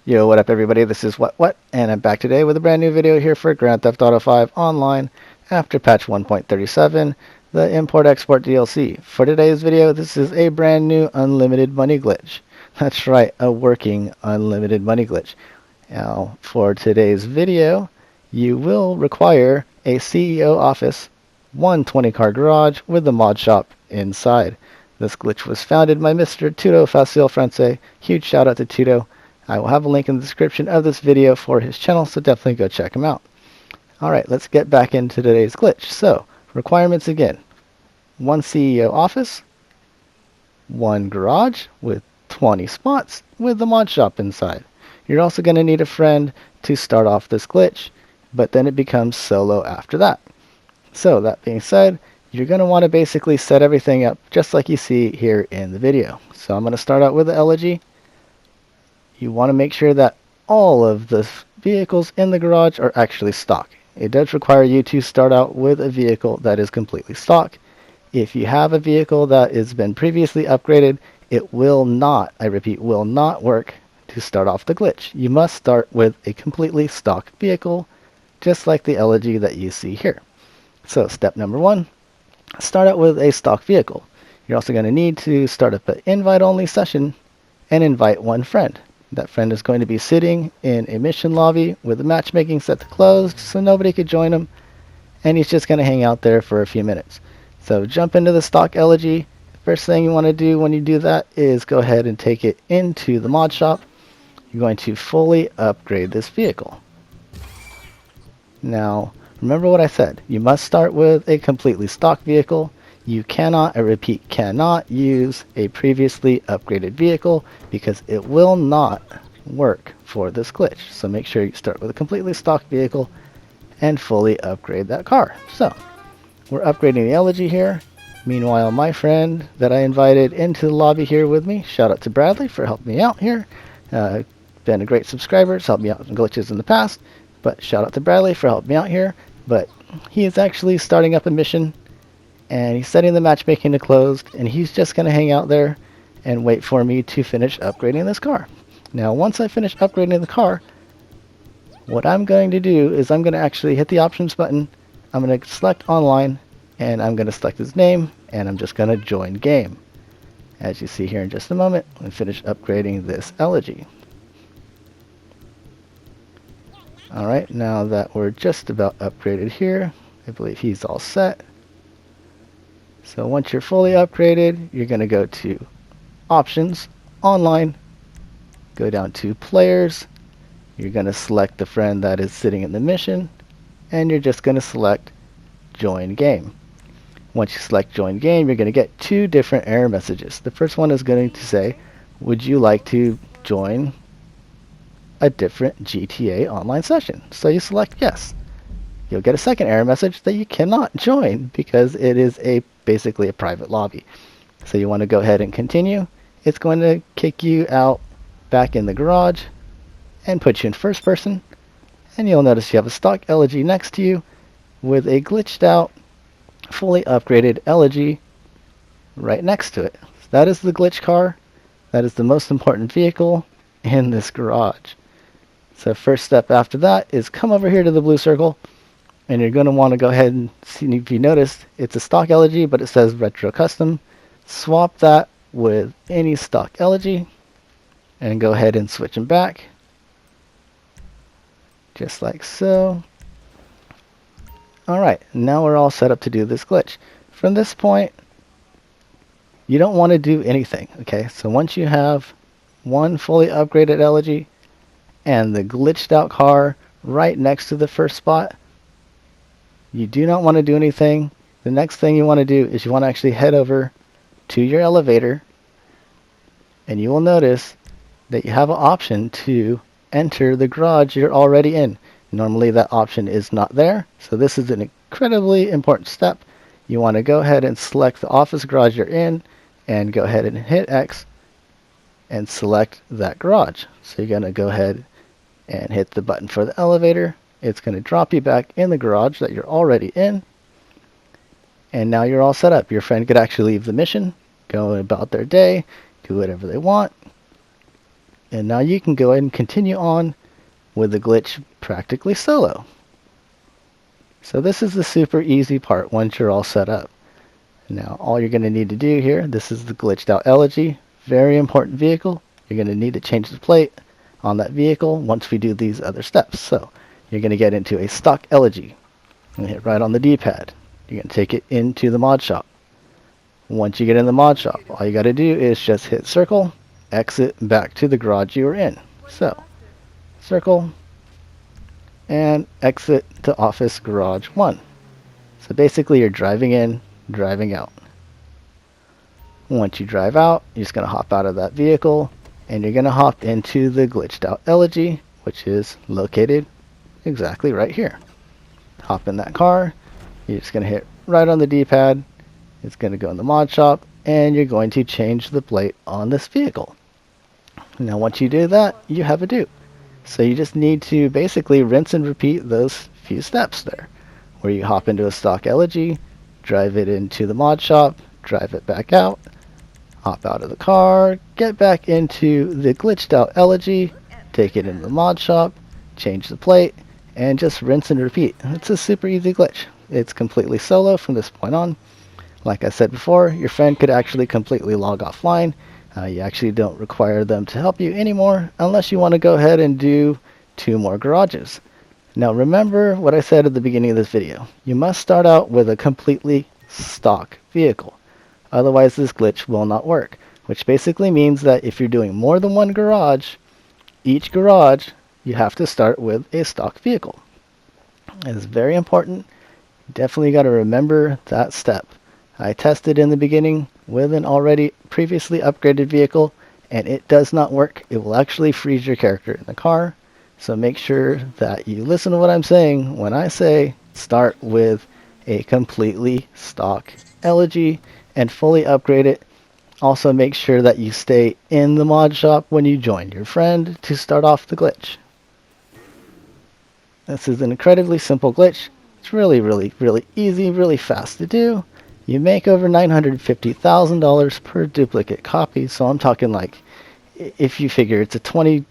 Yo, what up everybody, this is What, and I'm back today with a brand new video here for Grand Theft Auto 5 Online after patch 1.37, the Import-Export DLC. For today's video, this is a brand new unlimited money glitch. That's right, a working unlimited money glitch. Now, for today's video, you will require a CEO office, one 20-car garage with the mod shop inside. This glitch was founded by Mr. TutoFacileFrance. Huge shout out to Tuto. I will have a link in the description of this video for his channel, so definitely go check him out. Alright, let's get back into today's glitch. So, requirements again. One CEO office, one garage with 20 spots with the mod shop inside. You're also going to need a friend to start off this glitch, but then it becomes solo after that. So, that being said, you're going to want to basically set everything up just like you see here in the video. So I'm going to start out with the elegy. You want to make sure that all of the vehicles in the garage are actually stock. It does require you to start out with a vehicle that is completely stock. If you have a vehicle that has been previously upgraded, it will not, I repeat, will not work to start off the glitch. You must start with a completely stock vehicle, just like the elegy that you see here. So step number one, start out with a stock vehicle. You're also going to need to start up an invite-only session and invite one friend. That friend is going to be sitting in a mission lobby with the matchmaking set to closed, so nobody could join him, and he's just going to hang out there for a few minutes. So jump into the stock elegy. First thing you want to do when you do that is go ahead and take it into the mod shop. You're going to fully upgrade this vehicle. Now, remember what I said. You must start with a completely stock vehicle. You cannot, I repeat, cannot use a previously upgraded vehicle because it will not work for this glitch. So make sure you start with a completely stock vehicle and fully upgrade that car. So we're upgrading the elegy here. Meanwhile, my friend that I invited into the lobby here with me, shout out to Bradley for helping me out here. Been a great subscriber, it's helped me out with glitches in the past, but shout out to Bradley for helping me out here. But he is actually starting up a mission, and he's setting the matchmaking to closed, and he's just going to hang out there and wait for me to finish upgrading this car. Now, once I finish upgrading the car, what I'm going to do is I'm going to actually hit the options button, I'm going to select online, and I'm going to select his name, and I'm just going to join game. As you see here in just a moment, I'm going to finish upgrading this elegy. Alright, now that we're just about upgraded here, I believe he's all set. So once you're fully upgraded, you're going to go to Options, Online, go down to Players, you're going to select the friend that is sitting in the mission, and you're just going to select Join Game. Once you select Join Game, you're going to get two different error messages. The first one is going to say, would you like to join a different GTA online session? So you select yes. You'll get a second error message that you cannot join because it is basically a private lobby. So you want to go ahead and continue. It's going to kick you out back in the garage and put you in first person. And you'll notice you have a stock elegy next to you with a glitched out, fully upgraded elegy right next to it. So that is the glitch car. That is the most important vehicle in this garage. So first step after that is come over here to the blue circle, and you're going to want to go ahead and see if you noticed it's a stock elegy, but it says retro custom. Swap that with any stock elegy and go ahead and switch them back just like so. Alright, now we're all set up to do this glitch. From this point, you don't want to do anything, okay? So once you have one fully upgraded elegy and the glitched out car right next to the first spot, you do not want to do anything. The next thing you want to do is you want to actually head over to your elevator, and you will notice that you have an option to enter the garage you're already in. Normally that option is not there, so this is an incredibly important step. You want to go ahead and select the office garage you're in and go ahead and hit X and select that garage. So you're going to go ahead and hit the button for the elevator. It's going to drop you back in the garage that you're already in. And now you're all set up. Your friend could actually leave the mission, go about their day, do whatever they want. And now you can go ahead and continue on with the glitch practically solo. So this is the super easy part once you're all set up. Now all you're going to need to do here, this is the glitched out elegy, very important vehicle. You're going to need to change the plate on that vehicle once we do these other steps. So you're going to get into a stock elegy and hit right on the D-pad. You're going to take it into the mod shop. Once you get in the mod shop, all you got to do is just hit circle, exit back to the garage you were in. So circle and exit to office garage 1. So basically you're driving in, driving out. Once you drive out, you're just going to hop out of that vehicle and you're going to hop into the glitched out elegy, which is located exactly right here. Hop in that car, you're just going to hit right on the D-pad, it's going to go in the mod shop, and you're going to change the plate on this vehicle. Now once you do that, you have a dupe. So you just need to basically rinse and repeat those few steps there, where you hop into a stock elegy, drive it into the mod shop, drive it back out, hop out of the car, get back into the glitched out elegy, take it into the mod shop, change the plate, and just rinse and repeat. It's a super easy glitch. It's completely solo from this point on. Like I said before, your friend could actually completely log offline. You actually don't require them to help you anymore unless you want to go ahead and do 2 more garages. Now remember what I said at the beginning of this video. You must start out with a completely stock vehicle. Otherwise this glitch will not work, which basically means that if you're doing more than 1 garage, each garage you have to start with a stock vehicle. It is very important. Definitely got to remember that step. I tested in the beginning with an already previously upgraded vehicle and it does not work. It will actually freeze your character in the car. So make sure that you listen to what I'm saying when I say start with a completely stock elegy and fully upgrade it. Also make sure that you stay in the mod shop when you join your friend to start off the glitch. This is an incredibly simple glitch. It's really easy, really fast to do. You make over $950,000 per duplicate copy. So I'm talking like, if you figure it's a 20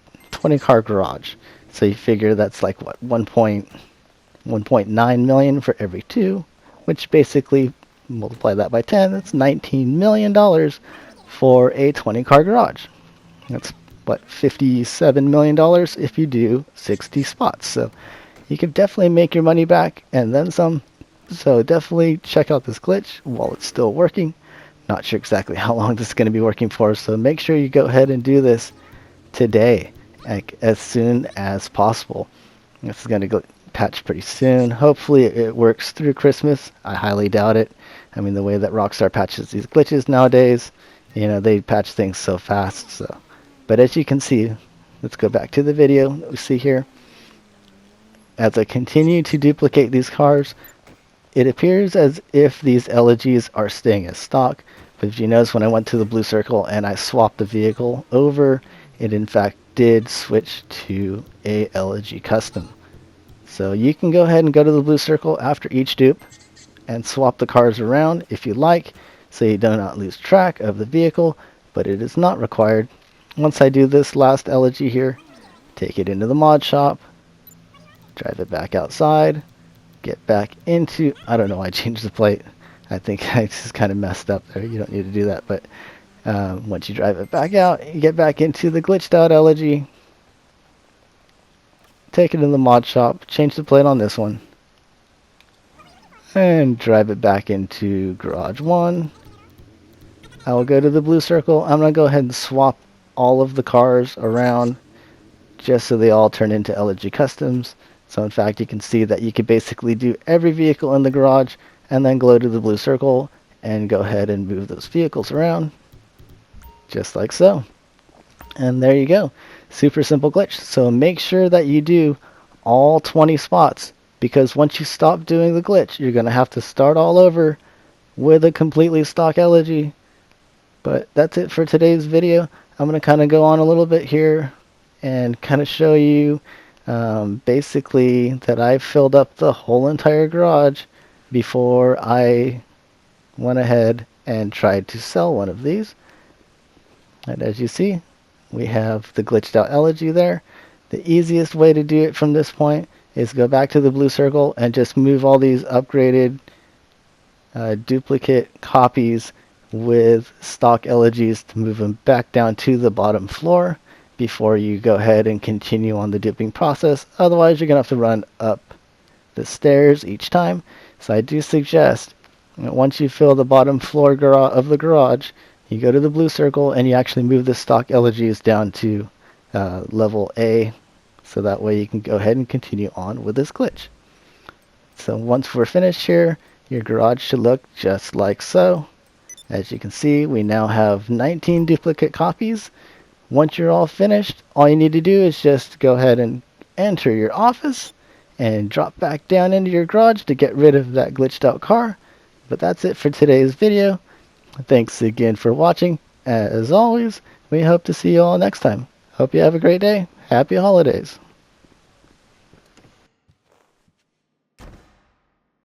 car garage. So you figure that's like what, 1.9 million for every 2, which basically multiply that by 10, that's $19 million for a 20 car garage. That's what, $57 million if you do 60 spots. So you can definitely make your money back and then some. So definitely check out this glitch while it's still working. Not sure exactly how long this is going to be working for, so make sure you go ahead and do this today, like as soon as possible. This is going to go patch pretty soon. Hopefully it works through Christmas. I highly doubt it. I mean, the way that Rockstar patches these glitches nowadays, you know, they patch things so fast. So, but as you can see, let's go back to the video that we see here. As I continue to duplicate these cars, it appears as if these elegies are staying as stock, but if you notice when I went to the blue circle and I swapped the vehicle over, it in fact did switch to a elegy custom. So you can go ahead and go to the blue circle after each dupe and swap the cars around if you like, so you do not lose track of the vehicle, but it is not required. Once I do this last elegy here, take it into the mod shop, drive it back outside, get back into, I don't know why I changed the plate. I think I just kind of messed up there. You don't need to do that, but once you drive it back out, you get back into the glitched out elegy, take it in the mod shop, change the plate on this one, and drive it back into garage 1. I will go to the blue circle. I'm going to go ahead and swap all of the cars around just so they all turn into elegy customs. So in fact, you can see that you could basically do every vehicle in the garage and then go to the blue circle and go ahead and move those vehicles around just like so. And there you go. Super simple glitch. So make sure that you do all 20 spots, because once you stop doing the glitch, you're going to have to start all over with a completely stock elegy. But that's it for today's video. I'm going to kind of go on a little bit here and kind of show you basically that I filled up the whole entire garage before I went ahead and tried to sell one of these. And as you see, we have the glitched out elegy there. The easiest way to do it from this point is go back to the blue circle and just move all these upgraded duplicate copies with stock elegies to move them back down to the bottom floor before you go ahead and continue on the duping process. Otherwise, you're going to have to run up the stairs each time. So I do suggest, once you fill the bottom floor of the garage, you go to the blue circle and you actually move the stock elegies down to level A, so that way you can go ahead and continue on with this glitch. So once we're finished here, your garage should look just like so. As you can see, we now have 19 duplicate copies. Once you're all finished, all you need to do is just go ahead and enter your office and drop back down into your garage to get rid of that glitched out car. But that's it for today's video. Thanks again for watching. As always, we hope to see you all next time. Hope you have a great day. Happy holidays.